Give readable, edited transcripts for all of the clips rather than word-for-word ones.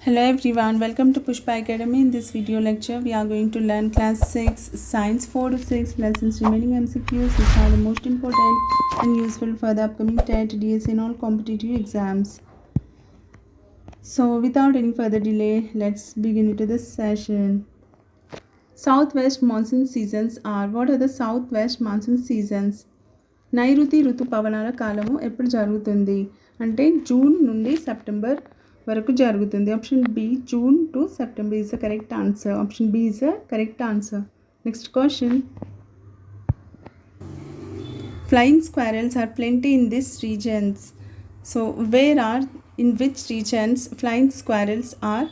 Hello everyone, welcome to Pushpa Academy. In this video lecture, we are going to learn class 6 science 4 to 6 lessons remaining MCQs which are the most important and useful for the upcoming TET, DS and all competitive exams. So without any further delay, let's begin into this session. Southwest monsoon seasons are, what are the southwest monsoon seasons? నైరుతి ఋతుపవనాల కాలము ఎప్పుడు జరుగుతుంది అంటే June నుండి September వరకు జరుగుతుంది. Option B June to September is the correct answer. Option B is the correct answer. Next question. Flying squirrels are plenty in this regions. So where are in which regions flying squirrels are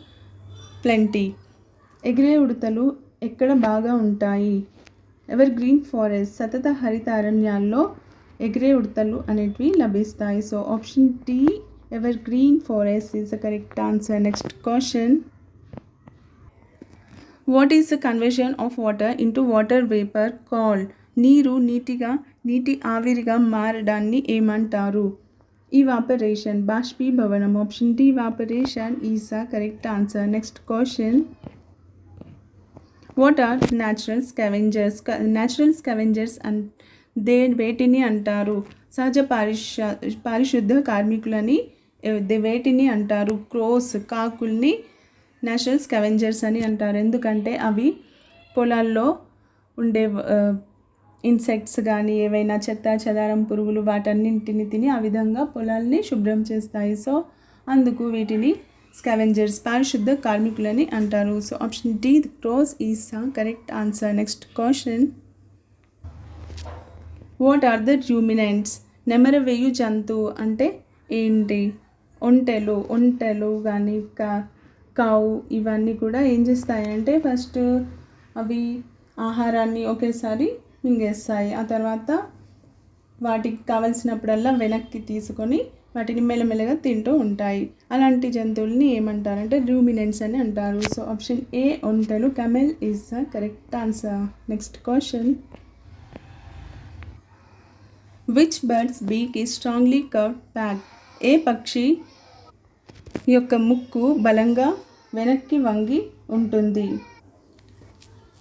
plenty? ఎగిరే ఉడతలు ఎక్కడ బాగా ఉంటాయి? Ever green forest సతత హరిత అరణ్యాల్లో ఎగిరే ఉడతలు అనేటివి లభిస్తాయి. So option D evergreen forest is the correct answer. Next question. What is the conversion of water into water vapour called? నీరు నీటి ఆవిరిగా మారడాన్ని ఏమంటారు? ఇవాపరేషన్, బాష్పీభవనం. Option D evaporation is the correct answer. Next question. What are natural scavengers? Natural scavengers వేటిని అంటారు? సహజ పారిశుద్ధ కార్మికులని వేటిని అంటారు? క్రోస్, కాకుల్ని న్యాచురల్ స్కావెంజర్స్ అని అంటారు. ఎందుకంటే అవి పొలాల్లో ఉండే ఇన్సెక్ట్స్ కానీ ఏవైనా చెత్త చెదారం పురుగులు వాటన్నింటిని తిని ఆ విధంగా పొలాల్ని శుభ్రం చేస్తాయి. సో అందుకు వీటిని స్కావెంజర్స్, పారిశుద్ధ కార్మికులని అంటారు. So option D crows is the correct answer. Next question. What are the ruminants? నెమరవేయు జంతువు అంటే ఏంటి? ఒంటెలు కానీ కావు ఇవన్నీ కూడా ఏం చేస్తాయంటే ఫస్ట్ అవి ఆహారాన్ని ఒకేసారి మింగేస్తాయి. ఆ తర్వాత వాటికి కావలసినప్పుడల్లా వెనక్కి తీసుకొని వాటిని మెల్లమెల్లగా తింటూ ఉంటాయి. అలాంటి జంతువుల్ని ఏమంటారంటే రూమినెంట్స్ అని అంటారు. సో ఆప్షన్ ఏ ఒంటెలు, camel is the correct answer. Next question. Which bird's beak is strongly curved back? ఏ పక్షి యొక్క ముక్కు బలంగా వెనక్కి వంగి ఉంటుంది?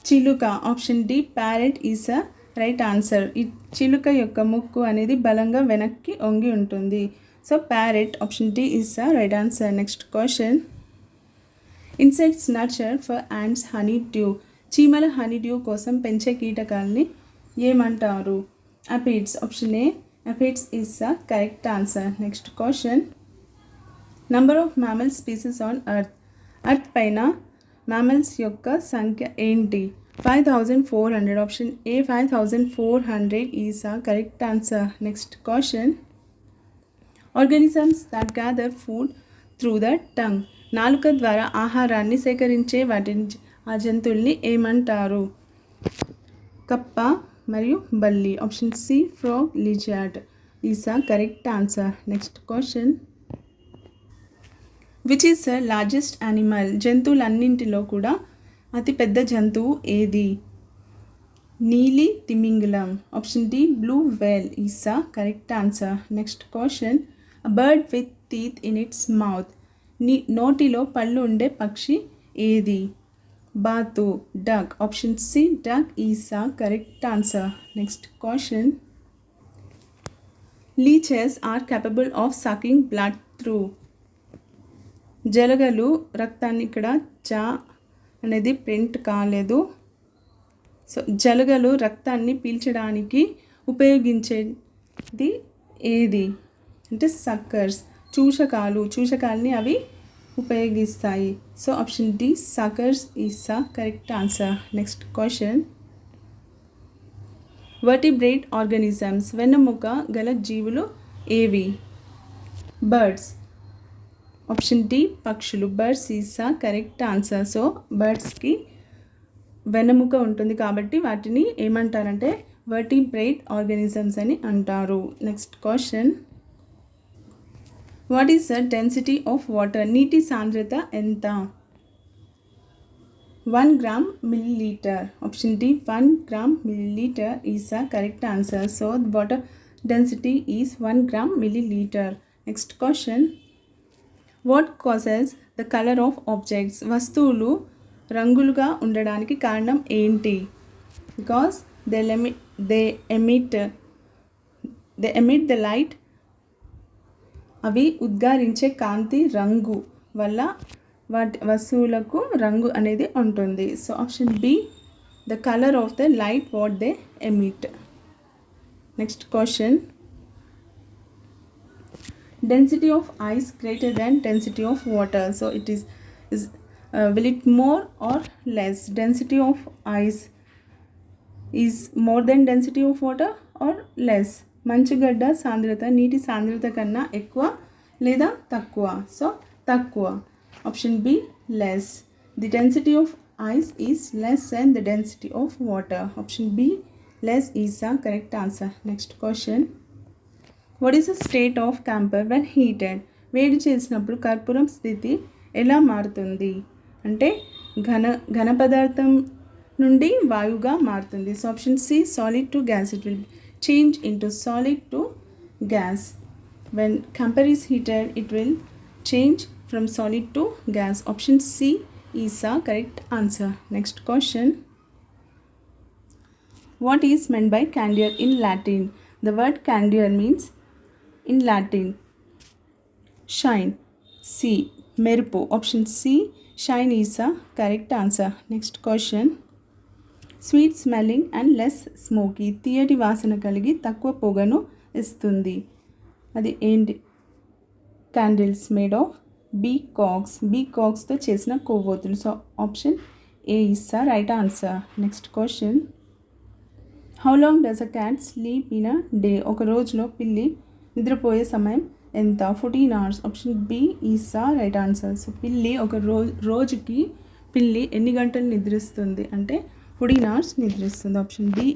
చిలుక. Option D parrot is the right answer. ఈ చిలుక యొక్క ముక్కు అనేది బలంగా వెనక్కి వంగి ఉంటుంది. So parrot, option D is the right answer. Next question. Insects nurture for ants honey dew. చీమల హనీ డ్యూ కోసం పెంచే కీటకాలని ఏమంటారు? Aphids. Option A aphids is the correct answer. Next question. Number of mammal species on earth. Earth పైన mammals యొక్క సంఖ్య ఏంటి? 5400. Option A 5400 is the correct answer. Next question. Organisms that gather food through the tongue. నాలుక ద్వారా ఆహారాన్ని సేకరించే ఆ జంతువుల్ని ఏమంటారు? కప్ప మరియు బల్లి. Option C frog, lizard is the correct answer. Next question. Which is the largest animal? జంతువులన్నింటిలో కూడా అతిపెద్ద జంతువు ఏది? నీలి తిమింగలం. Option D blue whale is the correct answer. Next question. A bird with teeth in its mouth. నోటిలో పళ్ళు ఉండే పక్షి ఏది? బాతు, duck. Option C duck is the correct answer. Next question. Leeches are capable of sucking blood through. జలగలు రక్తాన్ని, ఇక్కడ జా అనేది ప్రింట్ కాలేదు. సో జలగలు రక్తాన్ని పీల్చడానికి ఉపయోగించేది ఏది అంటే సక్కర్స్, చూషకాలని అవి ఉపయోగిస్తాయి. So option D suckers is the correct answer. Next question. Vertebrate organisms. వెన్నెముక గల జీవులు ఏవి? బర్డ్స్. ఆప్షన్ డి పక్షులు. Birds is the correct answer. So బర్డ్స్కి వెన్నెముక ఉంటుంది కాబట్టి వాటిని ఏమంటారంటే వర్టిబ్రేట్ ఆర్గానిజమ్స్ అని అంటారు. Next question. What is the density of water? నీటి సాంద్రత ఎంత? 1 gram milliliter. Option D 1 gram milliliter is the correct answer. So water density is 1 gram milliliter. Next question. What causes the colour of objects? వస్తువులు రంగులుగా ఉండడానికి కారణం ఏంటి? Because they emit the light. అవి ఉద్గారించే కాంతి రంగు వల్ల వాటి వస్తువులకు రంగు అనేది ఉంటుంది. So option B, the colour of the light what they emit. Next question, density of ice greater than density of water. So it is will it more or less? Density of ice is more than density of water or less? మంచుగడ్డ సాంద్రత నీటి సాంద్రత కన్నా ఎక్కువ లేదా తక్కువ? So తక్కువ. Option B, less. The density of ice is less than the density of water. Option B, less is the correct answer. Next question, what is the state of camphor when heated? వేడి చేసినప్పుడు కర్పూరం స్థితి ఎలా మారుతుంది? అంటే ఘన పదార్థం నుండి వాయువుగా మారుతుంది. So option C, solid to gas. It will change into solid to gas. When camphor is heated it will change from solid to gas. Option C is the correct answer. Next question, what is meant by candor in Latin? The word candor means in Latin shine. C, మెరుపు. Option C, shine is the correct answer. Next question, sweet smelling and less smoky. తీయటి వాసన కలిగి తక్కువ పొగను ఇస్తుంది. అది ఏంటి? Candles made of బీకాక్స్తో చేసిన కొవ్వొత్తులు. So option A is the right answer. Next question, how long does a cat sleep in a day? ఒక రోజులో పిల్లి నిద్రపోయే సమయం ఎంత? 14 hours. Option B is the right answer. So పిల్లి ఒక రోజుకి పిల్లి ఎన్ని గంటలు నిద్రిస్తుంది అంటే 14 hours నిద్రిస్తుంది. Option B,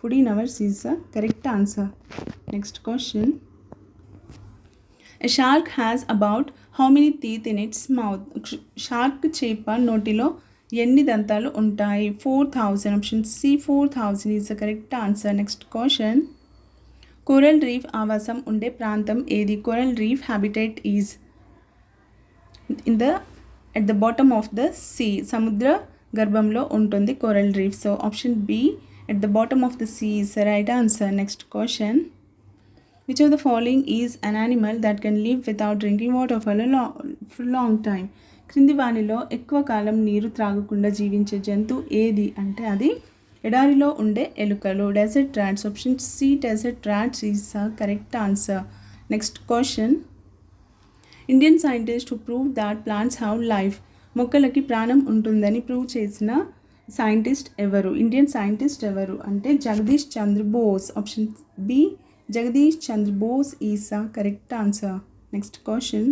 14 hours is the correct answer. Next question, a shark has about how many teeth in its mouth? Shark చేప నోటిలో ఎన్ని దంతాలు ఉంటాయి? 4000. Option C, 4000 is the correct answer. Next question, coral reef ఆవాసం ఉండే ప్రాంతం ఏది? Coral reef habitat is at the bottom of the sea. సముద్ర గర్భంలో ఉంటుంది coral reef. So option B, at the bottom of the sea is the right answer. Next question, which of the following is an animal that can live without drinking water for a long time? క్రింది వానిలో ఎక్కువ కాలం నీరు త్రాగకుండా జీవించే జంతువు ఏది అంటే అది ఎడారిలో ఉండే ఎలుకలు. Desert rats. Option C, desert rats is the correct answer. Next question, Indian scientist who prove that plants have life. మొక్కలకి ప్రాణం ఉంటుందని ప్రూవ్ చేసిన సైంటిస్ట్ ఎవరు? ఇండియన్ సైంటిస్ట్ ఎవరు అంటే Jagadish Chandra Bose. Option B, Jagadish Chandra Bose is the correct answer. Next question,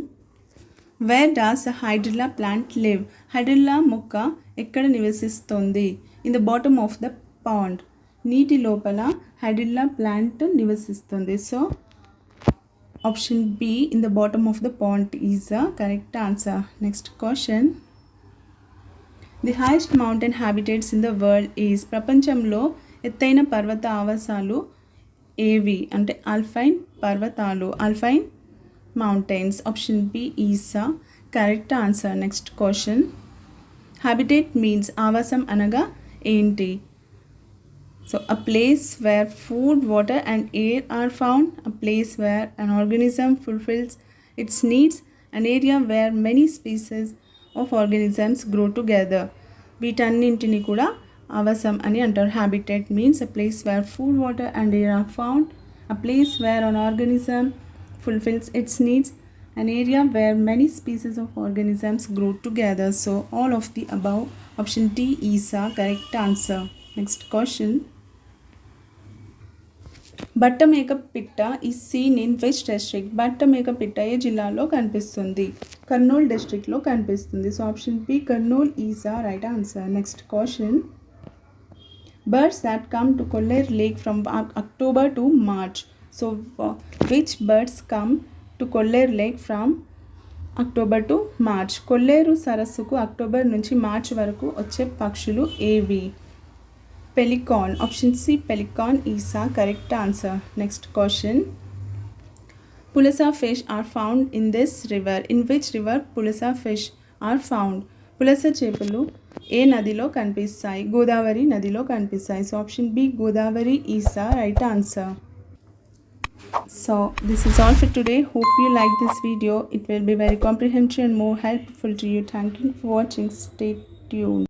where does a hydrilla plant live? Hydrilla మొక్క ఎక్కడ నివసిస్తుంది? In the bottom of the pond. నీటి లోపల హైడ్రిల్లా ప్లాంట్ నివసిస్తుంది. So option B, in the bottom of the pond is the correct answer. Next question, the highest mountain habitats in the world is? ప్రపంచంలో ఎత్తైన పర్వత ఆవాసాలు ఏవి అంటే alpine పర్వతాలు, alpine mountains. Option B is the correct answer. Next question, habitat means ఆవాసం అనగా ఏంటి? So a place where food, water and air are found, a place where an organism fulfills its needs, an area where many species of organisms grow together. వీటన్నింటిని కూడా ఆవాసం అని అంటారు. habitat means a place where food, water and air are found, a place where an organism fulfills its needs, an area where many species of organisms grow together. So all of the above, option D is the correct answer. Next question, బట్టమేక పిట్ట is seen in which district? బట్టమేక పిట్ట ఏ జిల్లాలో కనిపిస్తుంది? కర్నూలు డిస్ట్రిక్ట్లో కనిపిస్తుంది. So option B, Kurnool is the right answer. Next question, birds that come to Koller Lake from October to March. So which birds come to Koller Lake from October to March? Kolleru సరస్సుకు October నుంచి March వరకు వచ్చే పక్షులు ఏవి? Pelican. Option C, pelican is the correct answer. Next question. Pulasa fish are found in this river. In which river Pulasa fish are found? పులస చేపలు ఏ నదిలో కనిపిస్తాయి? గోదావరి నదిలో కనిపిస్తాయి. So option B Godavari is the right answer. So this is all for today. Hope you like this video. It will be very comprehensive and more helpful to you. Thank you for watching. Stay tuned.